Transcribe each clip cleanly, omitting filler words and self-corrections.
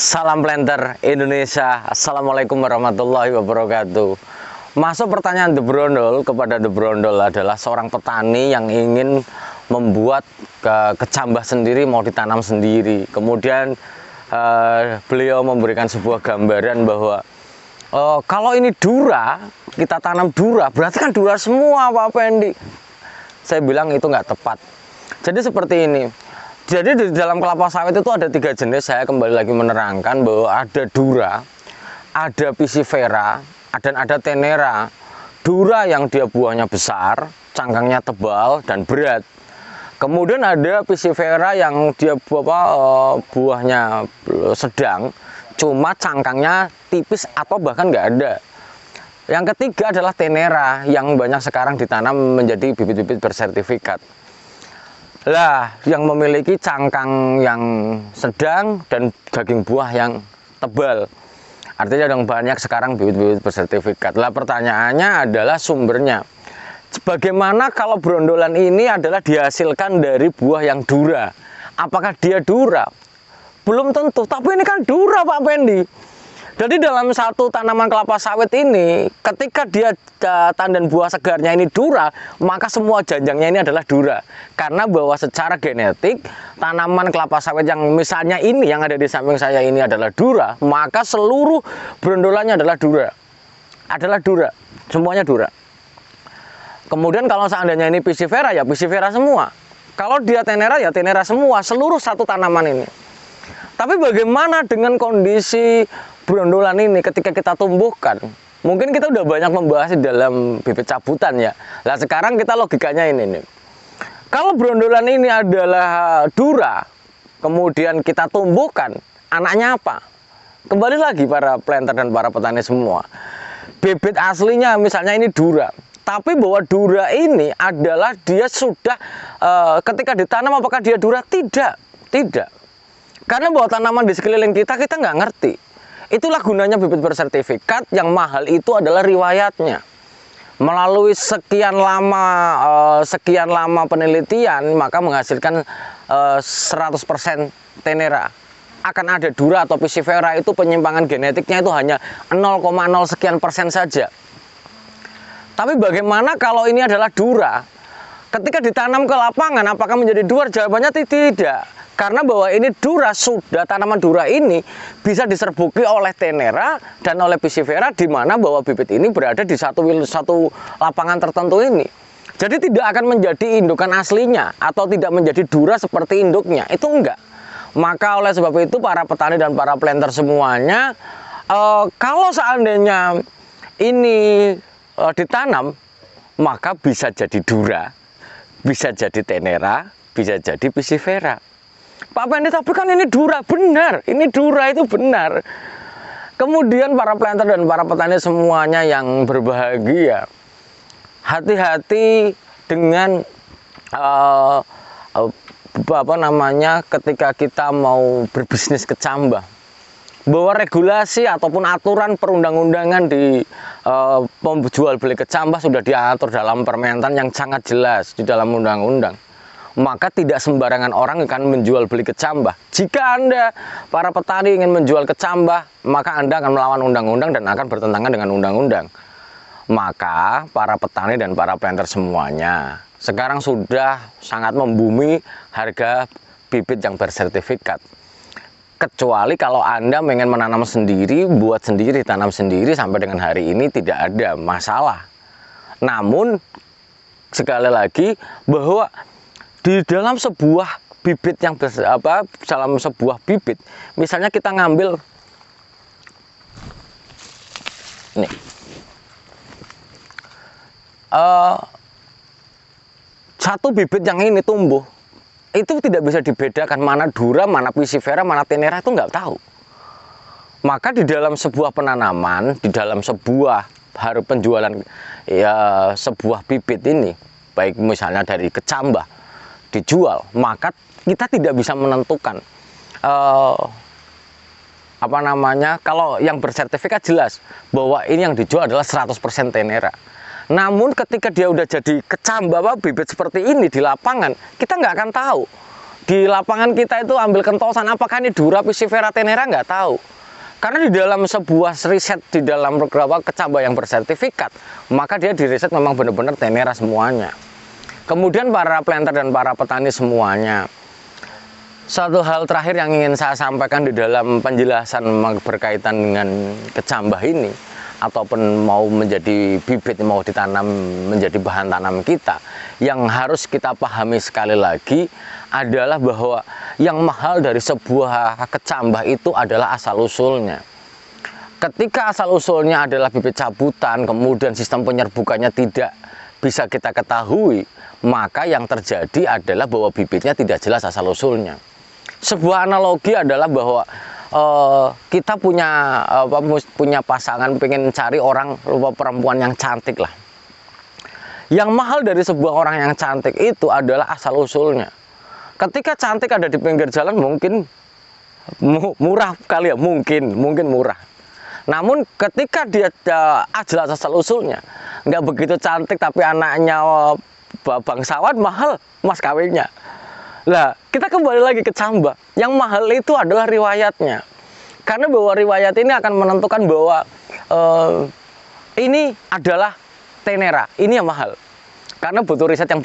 Salam planter Indonesia. Assalamualaikum warahmatullahi wabarakatuh. Masuk pertanyaan The Brondol kepada The Brondol adalah seorang petani yang ingin membuat kecambah sendiri, mau ditanam sendiri. Kemudian beliau memberikan sebuah gambaran bahwa kalau ini dura, kita tanam dura, berarti kan dura semua Pak Pendi. Saya bilang itu nggak tepat. Jadi seperti ini. Jadi di dalam kelapa sawit itu ada 3 jenis. Saya kembali lagi menerangkan bahwa ada dura, ada pisifera, dan ada tenera. Dura yang dia buahnya besar, cangkangnya tebal dan berat. Kemudian ada pisifera yang dia buahnya sedang, cuma cangkangnya tipis atau bahkan nggak ada. Yang ketiga adalah tenera yang banyak sekarang ditanam menjadi bibit-bibit bersertifikat. Lah, yang memiliki cangkang yang sedang dan daging buah yang tebal. Artinya yang banyak sekarang bibit-bibit bersertifikat. Lah, pertanyaannya adalah sumbernya. Bagaimana kalau brondolan ini adalah dihasilkan dari buah yang dura? Apakah dia dura? Belum tentu, tapi ini kan dura Pak Pendi. Jadi dalam satu tanaman kelapa sawit ini, ketika dia tandan buah segarnya ini dura, maka semua janjangnya ini adalah dura. Karena bahwa secara genetik, tanaman kelapa sawit yang misalnya ini, yang ada di samping saya ini adalah dura, maka seluruh brondolannya adalah dura. Adalah dura, semuanya dura. Kemudian kalau seandainya ini pisifera, ya pisifera semua. Kalau dia tenera, ya tenera semua, seluruh satu tanaman ini. Tapi bagaimana dengan kondisi brondolan ini ketika kita tumbuhkan? Mungkin kita udah banyak membahas di dalam bibit cabutan ya. Nah sekarang kita logikanya ini nih. Kalau brondolan ini adalah dura, kemudian kita tumbuhkan, anaknya apa? Kembali lagi para planter dan para petani semua. Bibit aslinya misalnya ini dura. Tapi bahwa dura ini adalah dia sudah ketika ditanam apakah dia dura? Tidak. Karena bahwa tanaman di sekeliling kita nggak ngerti. Itulah gunanya bibit bersertifikat. Yang mahal itu adalah riwayatnya. Melalui sekian lama penelitian, maka menghasilkan 100% tenera. Akan ada dura atau pisifera itu penyimpangan genetiknya itu hanya 0,0 sekian persen saja. Tapi bagaimana kalau ini adalah dura? Ketika ditanam ke lapangan, apakah menjadi dura? Jawabannya tidak. Karena bahwa ini dura, sudah tanaman dura ini bisa diserbuki oleh tenera dan oleh pisifera, di mana bahwa bibit ini berada di satu lapangan tertentu ini. Jadi tidak akan menjadi indukan aslinya atau tidak menjadi dura seperti induknya, itu enggak. Maka oleh sebab itu para petani dan para planter semuanya, kalau seandainya ini ditanam, maka bisa jadi dura, bisa jadi tenera, bisa jadi pisifera. Pak Pendi, tapi kan ini dura, benar. Ini dura itu benar. Kemudian para planter dan para petani semuanya yang berbahagia, hati-hati dengan ketika kita mau berbisnis kecambah. Bahwa regulasi ataupun aturan perundang-undangan di jual beli kecambah sudah diatur dalam permentan yang sangat jelas di dalam undang-undang. Maka tidak sembarangan orang akan menjual beli kecambah. Jika Anda, para petani ingin menjual kecambah, maka Anda akan melawan undang-undang dan akan bertentangan dengan undang-undang. Maka para petani dan para planter semuanya sekarang sudah sangat membumi harga bibit yang bersertifikat. Kecuali kalau Anda ingin menanam sendiri, buat sendiri, tanam sendiri, sampai dengan hari ini tidak ada masalah. Namun, sekali lagi, bahwa di dalam sebuah bibit yang dalam sebuah bibit, misalnya kita ngambil nih, satu bibit yang ini tumbuh, itu tidak bisa dibedakan mana dura, mana pisifera, mana tenera, itu nggak tahu. Maka di dalam sebuah penanaman, di dalam sebuah penjualan sebuah bibit ini, baik misalnya dari kecambah dijual, maka kita tidak bisa menentukan kalau yang bersertifikat jelas bahwa ini yang dijual adalah 100% tenera. Namun ketika dia udah jadi kecambah bibit seperti ini di lapangan, kita nggak akan tahu di lapangan kita itu ambil kentosan, apakah ini Dura, Piscifera, Tenera, nggak tahu. Karena di dalam sebuah riset, di dalam beberapa kecambah yang bersertifikat, maka dia di riset memang benar-benar Tenera semuanya. Kemudian para planter dan para petani semuanya, satu hal terakhir yang ingin saya sampaikan di dalam penjelasan berkaitan dengan kecambah ini, ataupun mau menjadi bibit, mau ditanam menjadi bahan tanam kita, yang harus kita pahami sekali lagi adalah bahwa yang mahal dari sebuah kecambah itu adalah asal-usulnya. Ketika asal-usulnya adalah bibit cabutan, kemudian sistem penyerbukannya tidak bisa kita ketahui, maka yang terjadi adalah bahwa bibitnya tidak jelas asal-usulnya. Sebuah analogi adalah bahwa kita punya pasangan, pengen cari orang perempuan yang cantik lah. Yang mahal dari sebuah orang yang cantik itu adalah asal usulnya. Ketika cantik ada di pinggir jalan mungkin murah kali ya, mungkin murah. Namun ketika dia jelas asal usulnya, nggak begitu cantik tapi anaknya bangsawan, mahal mas kawinnya. Lah, kita kembali lagi ke cambah. Yang mahal itu adalah riwayatnya. Karena bahwa riwayat ini akan menentukan bahwa ini adalah Tenera, ini yang mahal. Karena butuh riset yang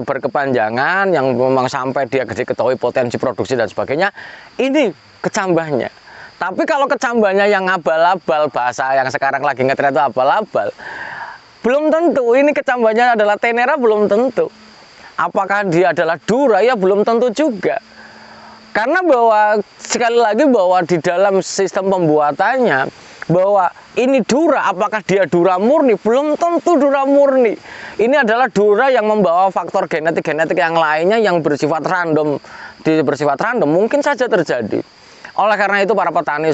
berkepanjangan, yang memang sampai dia diketahui potensi produksi dan sebagainya. Ini kecambahnya. Tapi kalau kecambahnya yang abal-abal, bahasa yang sekarang lagi ngetren itu abal-abal, belum tentu ini kecambahnya adalah Tenera, belum tentu. Apakah dia adalah Dura? Ya belum tentu juga. Karena bahwa sekali lagi bahwa di dalam sistem pembuatannya bahwa ini Dura, apakah dia Dura murni? Belum tentu Dura murni. Ini adalah Dura yang membawa faktor genetik yang lainnya yang bersifat random, mungkin saja terjadi. Oleh karena itu para petani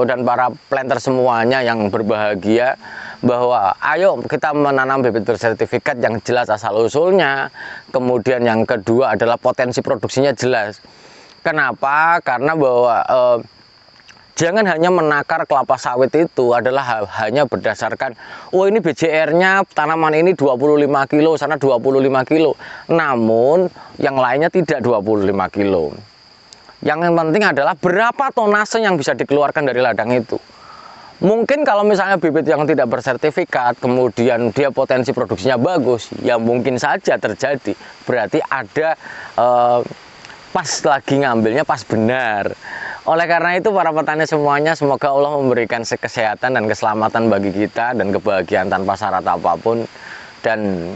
dan para planter semuanya yang berbahagia, bahwa ayo kita menanam bibit bersertifikat yang jelas asal-usulnya. Kemudian yang kedua adalah potensi produksinya jelas. Kenapa? Karena bahwa jangan hanya menakar kelapa sawit itu adalah hanya berdasarkan, oh ini BJR-nya tanaman ini 25 kilo, sana 25 kilo. Namun yang lainnya tidak 25 kilo. Yang penting adalah berapa tonase yang bisa dikeluarkan dari ladang itu. Mungkin kalau misalnya bibit yang tidak bersertifikat, kemudian dia potensi produksinya bagus, ya mungkin saja terjadi. Berarti ada pas lagi ngambilnya pas benar. Oleh karena itu para petani semuanya, semoga Allah memberikan kesehatan dan keselamatan bagi kita dan kebahagiaan tanpa syarat apapun. Dan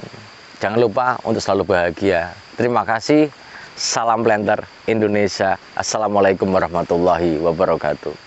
jangan lupa untuk selalu bahagia. Terima kasih. Salam planter Indonesia. Assalamualaikum warahmatullahi wabarakatuh.